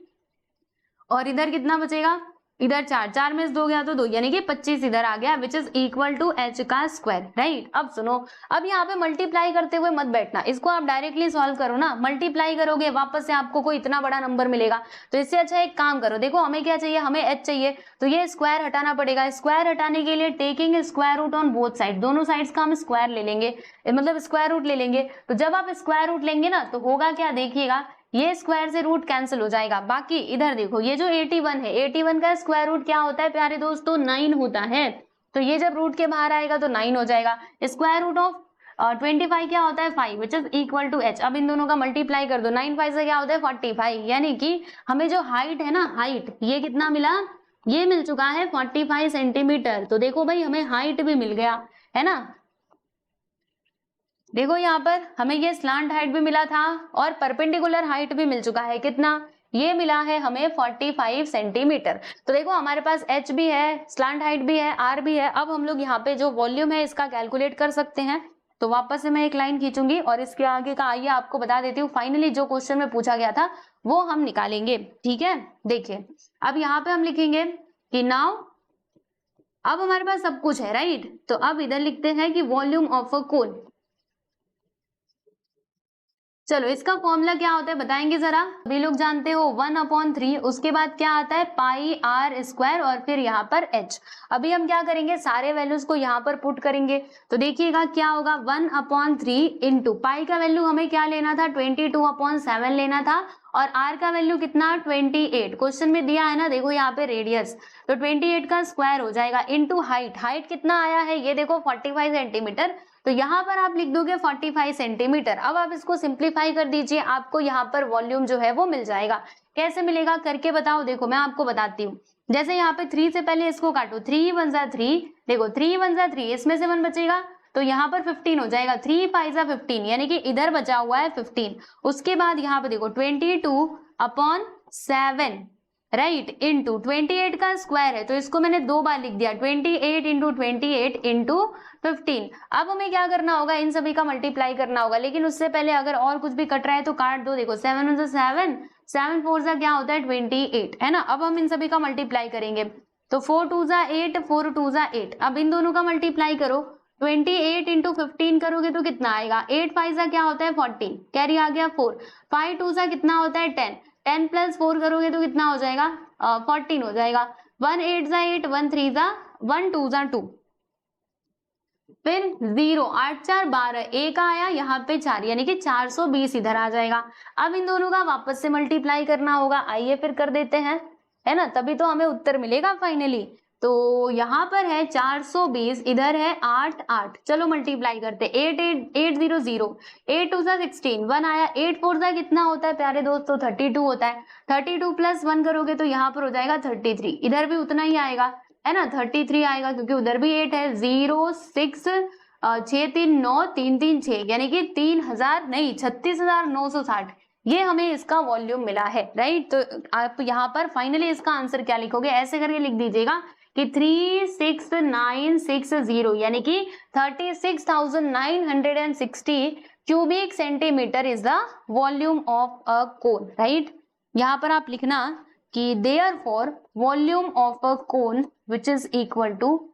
और इधर कितना बचेगा, इधर 4, 4 में से 2 गया तो 2, यानी कि 25 इधर आ गया which is equal to H का स्क्वायर, राइट। अब सुनो, अब यहाँ पे मल्टीप्लाई करते हुए मत बैठना, इसको आप डायरेक्टली सॉल्व करो ना। मल्टीप्लाई करोगे वापस से आपको कोई इतना बड़ा नंबर मिलेगा, तो इससे अच्छा एक काम करो। देखो हमें क्या चाहिए, हमें H चाहिए, तो ये स्क्वायर हटाना पड़ेगा। स्क्वायर हटाने के लिए taking square root on both side, दोनों साइड्स का हम स्क्वायर ले लेंगे, मतलब स्क्वायर रूट ले लेंगे। तो जब आप स्क्वायर रूट लेंगे ना तो होगा क्या, देखिएगा ये स्क्वायर से रूट कैंसिल हो जाएगा। बाकी इधर देखो ये जो 81 है, 81 का स्क्वायर रूट क्या होता है प्यारे दोस्तों, 9 होता है। तो ये जब रूट के बाहर आएगा तो 9 हो जाएगा। स्क्वायर रूट ऑफ 25 क्या होता है 5 which is equal to H। अब इन दोनों का मल्टीप्लाई कर दो, 9 5 से क्या होता है 45, यानी कि हमें जो हाइट है ना, हाइट ये कितना मिला, ये मिल चुका है 45 सेंटीमीटर। तो देखो भाई हमें हाइट भी मिल गया, है ना। देखो यहाँ पर हमें ये स्लांट हाइट भी मिला था और परपेंडिकुलर हाइट भी मिल चुका है, कितना, ये मिला है हमें 45 सेंटीमीटर। तो देखो हमारे पास H भी है, स्लांट हाइट भी है, R भी है। अब हम लोग यहाँ पे जो वॉल्यूम है इसका कैलकुलेट कर सकते हैं। तो वापस से मैं एक लाइन खींचूंगी और इसके आगे का आइए आपको बता देती हूँ। फाइनली जो क्वेश्चन में पूछा गया था वो हम निकालेंगे, ठीक है। देखिए अब यहाँ पे हम लिखेंगे कि नाउ, अब हमारे पास सब कुछ है, राइट। तो अब इधर लिखते हैं कि वॉल्यूम ऑफ अ कोन। चलो इसका फॉर्मूला क्या होता है बताएंगे जरा, अभी लोग जानते हो 1/3, उसके बाद क्या आता है पाई आर स्क्वायर और फिर यहाँ पर h। अभी हम क्या करेंगे सारे वैल्यूज को यहाँ पर पुट करेंगे, तो देखिएगा क्या होगा 1/3 इंटू पाई का वैल्यू हमें क्या लेना था 22/7 लेना था, और r का वैल्यू कितना 28, क्वेश्चन में दिया है ना देखो यहाँ पे रेडियस, तो 28 का स्क्वायर हो जाएगा इंटू हाइट, हाइट कितना आया है ये देखो 45 सेंटीमीटर, तो यहाँ पर आप लिख दोगे 45 सेंटीमीटर। अब आप इसको सिंप्लीफाई कर दीजिए, आपको यहाँ पर वॉल्यूम जो है वो मिल जाएगा। कैसे मिलेगा करके बताओ, देखो मैं आपको बताती हूँ। जैसे यहाँ पे 3 से पहले इसको काटो, 3 1 जा 3, देखो 3 1 जा 3, इसमें से 1 बचेगा तो यहाँ पर 15 हो जाएगा, 3 5 जा 15, यानी कि इधर बचा हुआ है 15। उसके बाद यहाँ पे देखो 22/7 राइट इंटू 28 का स्क्वायर है, तो इसको मैंने 2 बार लिख दिया, 28 इंटू 28 इंटू 15। अब हमें क्या करना होगा इन सभी का मल्टीप्लाई करना होगा, लेकिन उससे पहले अगर और कुछ भी कट रहा है तो काट दो। देखो 7 1 7, 7 4 जा क्या होता है 28 है ना। अब हम इन सभी का मल्टीप्लाई करेंगे, तो 4 2 जा 8, 4 2 जा 8। अब इन दोनों का मल्टीप्लाई करो, 28 इंटू 15 करोगे तो कितना आएगा, 8 5 जा क्या होता है 40, कैरी आ गया 4, 5 2 जा कितना होता है 10, 10 प्लस 4 करोगे तो कितना हो जाएगा 14 हो जाएगा, 1 8 जा 8, 1 3 जा 1 2 जा 2, फिर 0 8 4 12, एक आया यहाँ पे 4, यानी कि 420 इधर आ जाएगा। अब इन दोनों का वापस से मल्टीप्लाई करना होगा, आइए फिर कर देते हैं, है ना, तभी तो हमें उत्तर मिलेगा फाइनली। तो यहाँ पर है 420, इधर है 8 8, चलो मल्टीप्लाई करते, 8 8 8 0 0, 8 2 16, 1 आया, 8 4 जा कितना होता है प्यारे दोस्तों 32 होता है, 32 प्लस 1 करोगे तो यहाँ पर हो जाएगा 33, इधर भी उतना ही आएगा है ना 33 आएगा, क्योंकि उधर भी 8 है, 0 6 6 3 9 3 3 6, यानी कि 3000 नहीं 36,960, ये हमें इसका वॉल्यूम मिला है राइट। तो आप यहाँ पर फाइनली इसका आंसर क्या लिखोगे, ऐसे करके लिख दीजिएगा कि 36960, यानी कि 36,960 cubic centimetre is the volume of a cone right. यहाँ पर आप लिखना कि therefore volume of a cone which is equal to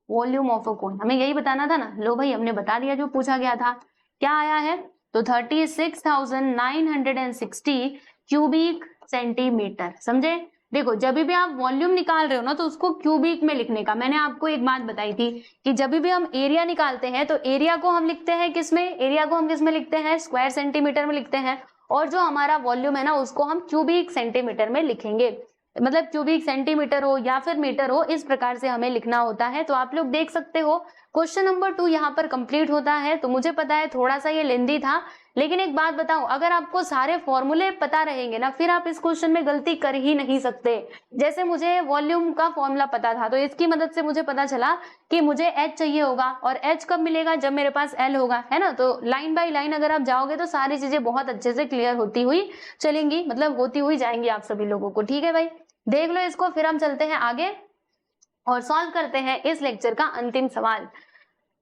volume of a cone, हमें यही बताना था ना, लो भाई हमने बता दिया जो पूछा गया था, क्या आया है तो 36,960 क्यूबिक सेंटीमीटर, समझे। देखो जब भी आप वॉल्यूम निकाल रहे हो ना तो उसको क्यूबिक में लिखने का, मैंने आपको एक बात बताई थी कि जब भी हम एरिया निकालते हैं तो एरिया को हम लिखते हैं किसमें, एरिया को हम किसमें लिखते हैं स्क्वायर सेंटीमीटर में लिखते हैं, और जो हमारा वॉल्यूम है ना उसको हम क्यूबिक सेंटीमीटर में लिखेंगे, मतलब क्यूबिक सेंटीमीटर हो या फिर मीटर हो, इस प्रकार से हमें लिखना होता है। तो आप लोग देख सकते हो क्वेश्चन नंबर 2 यहाँ पर कंप्लीट होता है। तो मुझे पता है थोड़ा सा ये लेंदी था, लेकिन एक बात बताऊं, अगर आपको सारे फॉर्मूले पता रहेंगे ना फिर आप इस क्वेश्चन में गलती कर ही नहीं सकते। जैसे मुझे वॉल्यूम का फॉर्मूला पता था तो इसकी मदद से मुझे पता चला कि मुझे H चाहिए होगा, और H कब मिलेगा जब मेरे पास L होगा, है ना। तो लाइन बाय लाइन अगर आप जाओगे तो सारी चीजें बहुत अच्छे से क्लियर होती हुई चलेंगी, मतलब होती हुई जाएंगी आप सभी लोगों को, ठीक है भाई। देख लो इसको, फिर हम चलते हैं आगे और सॉल्व करते हैं इस लेक्चर का अंतिम सवाल।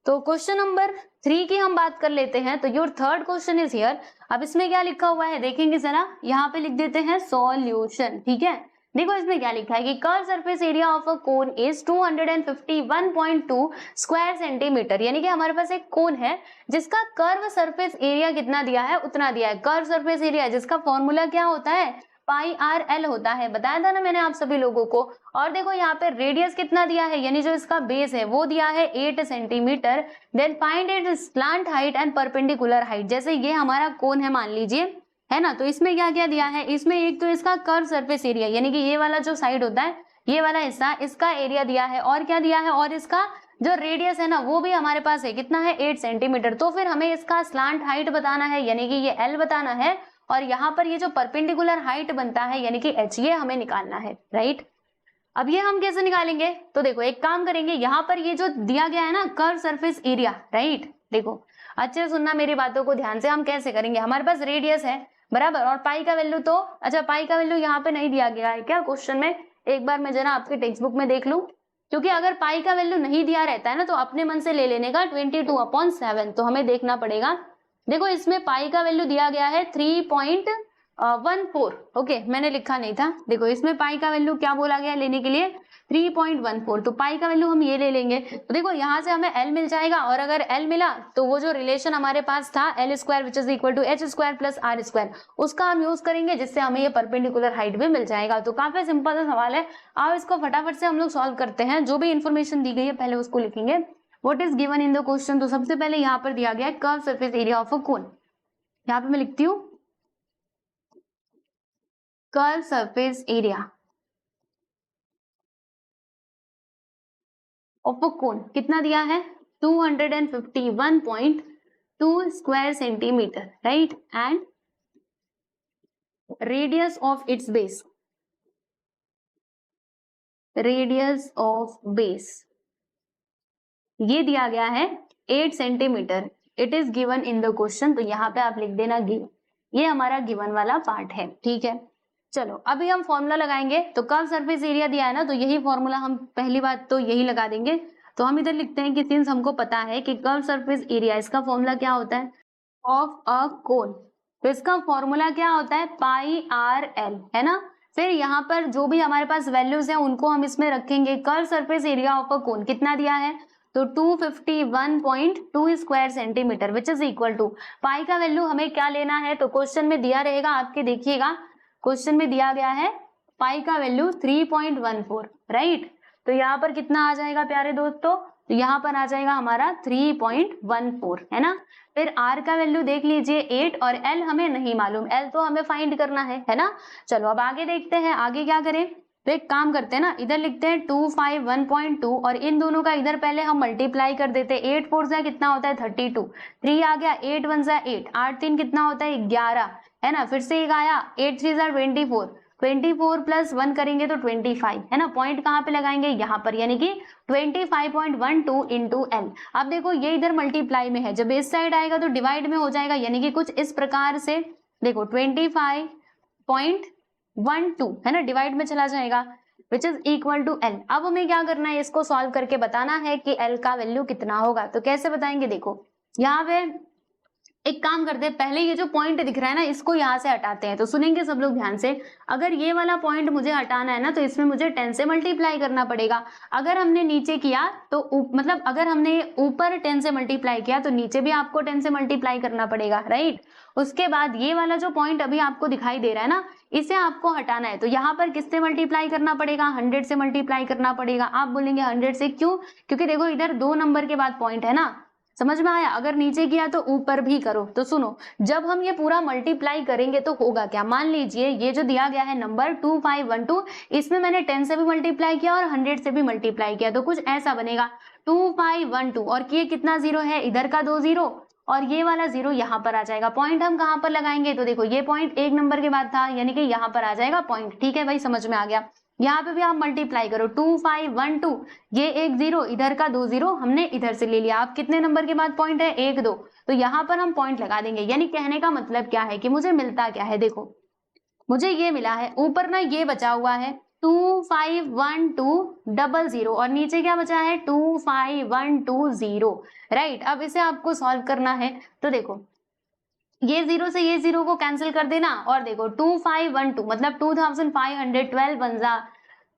तो क्वेश्चन नंबर 3 की हम बात कर लेते हैं। तो your third question is here. अब इसमें क्या लिखा हुआ है देखेंगे जरा, यहाँ पे लिख देते हैं सॉल्यूशन, ठीक है। देखो इसमें क्या लिखा है कि curve surface area of a cone is 251.2 square centimetre, यानी कि हमारे पास एक कोन है जिसका कर्व सरफेस एरिया कितना दिया है उतना दिया है। कर्व सरफेस एरिया जिसका फॉर्मूला क्या होता है पाई आर एल होता है, बताया था ना मैंने आप सभी लोगों को। और देखो यहाँ पे रेडियस कितना दिया है, यानी जो इसका बेस है वो दिया है 8 centimetre. Then find its slant height and perpendicular height. जैसे ये हमारा कोन है मान लीजिए, है ना, तो इसमें क्या क्या दिया है, इसमें एक तो इसका कर्व सरफेस एरिया, यानी कि ये वाला जो साइड होता है ये वाला हिस्सा, इसका एरिया दिया है, और क्या दिया है, और इसका जो रेडियस है ना वो भी हमारे पास है, कितना है 8 सेंटीमीटर। तो फिर हमें इसका स्लांट हाइट बताना है, यानी कि ये एल बताना है, और यहाँ पर ये जो परपेंडिकुलर हाइट बनता है यानी कि एच, ये हमें निकालना है राइट। अब ये हम कैसे निकालेंगे, तो देखो एक काम करेंगे, यहाँ पर ये जो दिया गया है ना कर्व सरफेस एरिया राइट, देखो अच्छे से सुनना मेरी बातों को ध्यान से। हम कैसे करेंगे, हमारे पास रेडियस है बराबर, और पाई का वैल्यू तो, अच्छा पाई का वैल्यू यहाँ पे नहीं दिया गया है क्या क्वेश्चन में, एक बार मैं जरा आपके टेक्स्ट बुक में देख लूं, क्योंकि अगर पाई का वैल्यू नहीं दिया रहता है ना तो अपने मन से ले लेने का 22/7, तो हमें देखना पड़ेगा। देखो इसमें पाई का वैल्यू दिया गया है 3.2 1.4। ओके, मैंने लिखा नहीं था, देखो इसमें पाई का वैल्यू क्या बोला गया लेने के लिए, 3.14। तो पाई का वैल्यू हम ये ले लेंगे। तो देखो यहाँ से हमें एल मिल जाएगा, और अगर एल मिला तो वो जो रिलेशन हमारे पास था L square which is equal to H square plus R square, उसका हम यूज करेंगे, जिससे हमें ये परपेंडिकुलर हाइट भी मिल जाएगा। तो काफी सिंपल सा सवाल है, आओ इसको फटाफट से हम लोग सॉल्व करते हैं। जो भी इन्फॉर्मेशन दी गई है पहले उसको लिखेंगे, what is given in the question. तो सबसे पहले यहाँ पर दिया गया है curve surface area of a cone. यहाँ पे मैं लिखती हूँ curve surface area of a cone कितना दिया है, 251.2 square centimetre, right, and radius of its base, radius of base ये दिया गया है 8 centimetre. It is given in the question. तो यहाँ पे आप लिख देना गिव, ये हमारा गिवन वाला पार्ट है, ठीक है। चलो अभी हम फॉर्मूला लगाएंगे। तो कर्व सरफेस एरिया दिया है ना, तो यही फॉर्मूला हम पहली बात तो यही लगा देंगे। तो हम इधर लिखते हैं कि सिंस हमको पता है कि कर्व सरफेस एरिया, इसका फॉर्मूला क्या होता है, ऑफ अ कोन, तो इसका फॉर्मूला क्या होता है, पाई आर एल, है ना। फिर यहाँ पर जो भी हमारे पास वैल्यूज हैं उनको हम इसमें रखेंगे। Curve surface area of a cone कितना दिया है, तो 251.2 square centimetre which is equal to, pi का वैल्यू हमें क्या लेना है, तो क्वेश्चन में दिया रहेगा आपके, देखिएगा क्वेश्चन में दिया गया है पाई का वैल्यू 3.14, राइट। तो यहाँ पर कितना आ जाएगा प्यारे दोस्तों, तो यहाँ पर आ जाएगा हमारा 3.14, है ना। फिर r का वैल्यू देख लीजिए 8, और l हमें नहीं मालूम, l तो हमें फाइंड करना है ना। चलो अब आगे देखते हैं, आगे क्या करें। तो एक काम करते हैं ना, इधर लिखते हैं 251.2, और इन दोनों का इधर पहले हम मल्टीप्लाई कर देते हैं। 8 4 जा कितना होता है 32, 3 आ गया, 8 1 जा 8, 8 3 कितना होता है 11, है ना। फिर से एक आया 8 3 जा 24, 24 प्लस 1 करेंगे तो 25, है ना। पॉइंट कहाँ पे लगाएंगे, यहाँ पर, यानी कि 25.12 इंटू एल। अब देखो ये इधर मल्टीप्लाई में है, जब इस साइड आएगा तो डिवाइड में हो जाएगा, यानी कि कुछ इस प्रकार से देखो 25.12 है ना, डिवाइड में चला जाएगा, which is equal to L. अब हमें क्या करना है, इसको सॉल्व करके बताना है कि एल का वैल्यू कितना होगा। तो कैसे बताएंगे, देखो यहाँ पे एक काम करते हैं, पहले ये जो पॉइंट दिख रहा है ना, इसको यहाँ से हटाते हैं। तो सुनेंगे सब लोग ध्यान से, अगर ये वाला पॉइंट मुझे हटाना है ना, तो इसमें मुझे 10 से मल्टीप्लाई करना पड़ेगा। अगर हमने नीचे किया तो मतलब अगर हमने ऊपर 10 से मल्टीप्लाई किया तो नीचे भी आपको 10 से मल्टीप्लाई करना पड़ेगा, राइट। उसके बाद ये वाला जो पॉइंट अभी आपको दिखाई दे रहा है ना, इसे आपको हटाना है। तो यहाँ पर किससे मल्टीप्लाई करना पड़ेगा, 100 से मल्टीप्लाई करना पड़ेगा। आप बोलेंगे 100 से क्यों, क्योंकि देखो इधर 2 नंबर के बाद पॉइंट है ना, समझ में आया। अगर नीचे किया तो ऊपर भी करो। तो सुनो, जब हम ये पूरा मल्टीप्लाई करेंगे तो होगा क्या, मान लीजिए ये जो दिया गया है नंबर 2512, इसमें मैंने 10 से भी मल्टीप्लाई किया और 100 से भी मल्टीप्लाई किया, तो कुछ ऐसा बनेगा 2512, और ये कितना जीरो है, इधर का 2 जीरो, और ये वाला जीरो यहाँ पर आ जाएगा। पॉइंट हम कहाँ पर लगाएंगे, तो देखो ये पॉइंट 1 नंबर के बाद था, यानी कि यहाँ पर आ जाएगा पॉइंट, ठीक है भाई, समझ में आ गया। यहाँ पे भी आप मल्टीप्लाई करो, 2512, ये 1 जीरो, इधर का 2 जीरो हमने इधर से ले लिया। आप कितने नंबर के बाद पॉइंट है, 1 2, तो यहाँ पर हम पॉइंट लगा देंगे। यानी कहने का मतलब क्या है कि मुझे मिलता क्या है, देखो मुझे ये मिला है, ऊपर ना ये बचा हुआ है 251200, और नीचे क्या बचा है 25120, राइट। अब इसे आपको सॉल्व करना है। तो देखो ये जीरो से ये जीरो को कैंसिल कर देना, और देखो 2512 मतलब 2512 वन जा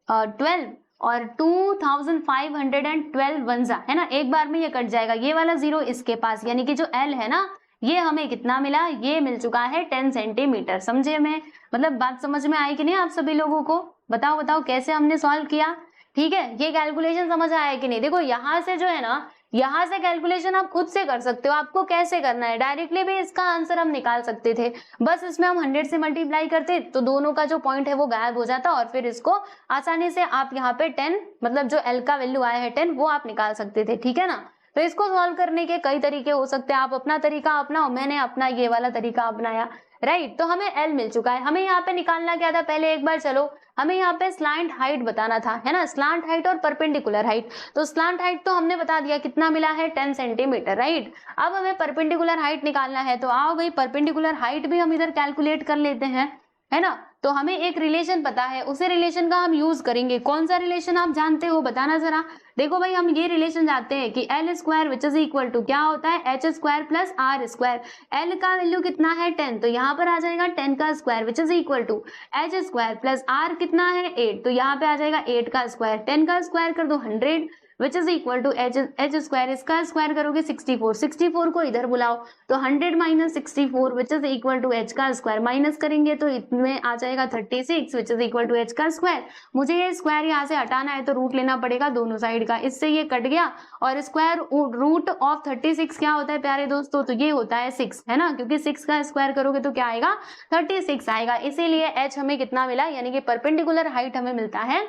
12, और 2512 वन जा, है ना, एक बार में ये कट जाएगा, ये वाला जीरो इसके पास, यानी कि जो एल है ना, ये हमें कितना मिला, ये मिल चुका है 10 सेंटीमीटर। समझे में, मतलब बात समझ में आई कि नहीं आप सभी लोगों को, बताओ बताओ कैसे हमने सॉल्व किया, ठीक है। ये कैलकुलेशन समझ आया कि नहीं। देखो यहाँ से जो है ना, यहाँ से कैलकुलेशन आप खुद से कर सकते हो, आपको कैसे करना है, डायरेक्टली भी इसका आंसर हम निकाल सकते थे, बस इसमें हम 100 से मल्टीप्लाई करते तो दोनों का जो पॉइंट है वो गायब हो जाता, और फिर इसको आसानी से आप यहाँ पे 10 मतलब जो एल का वैल्यू आया है 10 वो आप निकाल सकते थे, ठीक है ना। तो इसको सॉल्व करने के कई तरीके हो सकते हैं, आप अपना तरीका अपनाओ, मैंने अपना ये वाला तरीका अपनाया, राइट। तो हमें एल मिल चुका है, हमें यहाँ पे निकालना क्या था, पहले एक बार चलो हमें यहाँ पे स्लांट हाइट बताना था, है ना, स्लांट हाइट और परपेंडिकुलर हाइट। तो स्लांट हाइट तो हमने बता दिया कितना मिला है 10 सेंटीमीटर, राइट। अब हमें परपेंडिकुलर हाइट निकालना है, तो आओ भाई परपेंडिकुलर हाइट भी हम इधर कैलकुलेट कर लेते हैं। है ना। तो हमें एक रिलेशन पता है, उसी रिलेशन का हम यूज करेंगे। कौन सा रिलेशन आप जानते हो बताना जरा। देखो भाई हम ये रिलेशन जानते हैं कि L square which is equal to क्या होता है, H square plus R square. L का वैल्यू कितना है 10, तो यहाँ पर आ जाएगा 10 का square which is equal to H square plus R कितना है 8, तो यहाँ पे आ जाएगा 8 का स्क्वायर। 10 का स्क्वायर कर दो 100 which is equal to H square, इसका स्क्वायर करोगे 64, 64 को इधर बुलाओ तो 100 minus 64 which is equal to H का स्क्वायर, माइनस करेंगे तो इसमें आ जाएगा 36 which is equal to H का स्क्वायर। मुझे ये स्क्वायर यहाँ से हटाना है तो रूट लेना पड़ेगा दोनों साइड का, इससे ये कट गया और स्क्वायर रूट ऑफ 36 क्या होता है प्यारे दोस्तों, तो ये होता है 6, है ना, क्योंकि 6 का स्क्वायर करोगे तो क्या आएगा 36 आएगा। इसीलिए एच हमें कितना मिला, यानी कि परपेंडिकुलर हाइट हमें मिलता है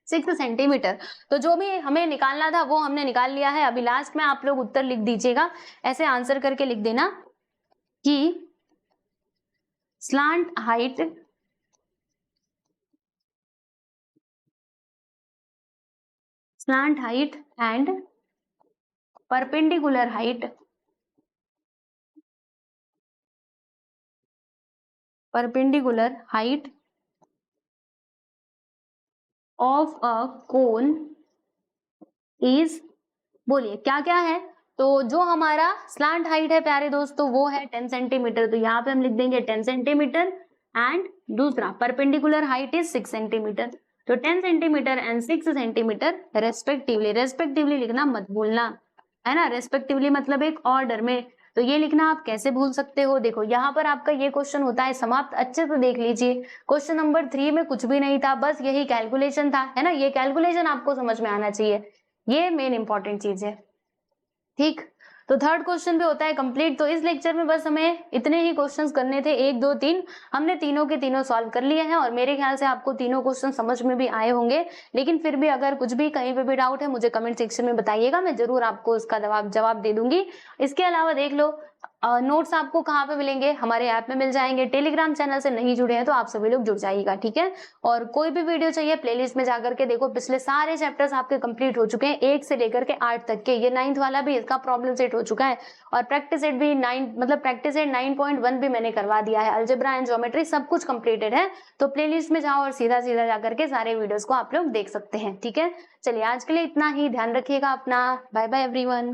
6 सेंटीमीटर। तो जो भी हमें निकालना था वो हमने निकाल लिया है। अभी लास्ट में आप लोग उत्तर लिख दीजिएगा, ऐसे आंसर करके लिख देना कि slant height and perpendicular height of a cone is, बोलिए क्या क्या है। तो जो हमारा स्लांट हाइट है प्यारे दोस्तों वो है 10 सेंटीमीटर, तो यहाँ पे हम लिख देंगे 10 सेंटीमीटर एंड दूसरा परपेंडिकुलर हाइट इज 6 सेंटीमीटर। तो 10 centimetre and 6 centimetre respectively, respectively लिखना मत भूलना, है ना, रेस्पेक्टिवली मतलब एक ऑर्डर में। तो ये लिखना आप कैसे भूल सकते हो, देखो यहाँ पर आपका ये क्वेश्चन होता है समाप्त, अच्छे से देख लीजिए। क्वेश्चन नंबर 3 में कुछ भी नहीं था, बस यही कैलकुलेशन था, है ना, ये कैलकुलेशन आपको समझ में आना चाहिए, ये मेन इंपॉर्टेंट चीज है। ठीक, तो थर्ड क्वेश्चन भी होता है कंप्लीट। तो इस लेक्चर में बस हमें इतने ही क्वेश्चंस करने थे, 1 2 3, हमने तीनों के तीनों सॉल्व कर लिए हैं और मेरे ख्याल से आपको तीनों क्वेश्चन समझ में भी आए होंगे। लेकिन फिर भी अगर कुछ भी कहीं पे भी डाउट है मुझे कमेंट सेक्शन में बताइएगा, मैं जरूर आपको उसका जवाब दे दूंगी। इसके अलावा देख लो नोट्स आपको कहाँ पे मिलेंगे, हमारे ऐप में मिल जाएंगे। टेलीग्राम चैनल से नहीं जुड़े हैं तो आप सभी लोग जुड़ जाइएगा, ठीक है। और कोई भी वीडियो चाहिए प्लेलिस्ट में जाकर के देखो, पिछले सारे चैप्टर्स आपके कंप्लीट हो चुके हैं 1 से लेकर के 8 तक के। ये 9th वाला भी इसका प्रॉब्लम सेट हो चुका है और प्रैक्टिस सेट भी 9.1 भी मैंने करवा दिया है। अलजेब्रा एंड ज्योमेट्री सब कुछ कंप्लीटेड है। तो प्लेलिस्ट में जाओ और सीधा सीधा जाकर के सारे वीडियोस को आप लोग देख सकते हैं, ठीक है। चलिए आज के लिए इतना ही, ध्यान रखिएगा अपना, बाय बाय एवरीवन।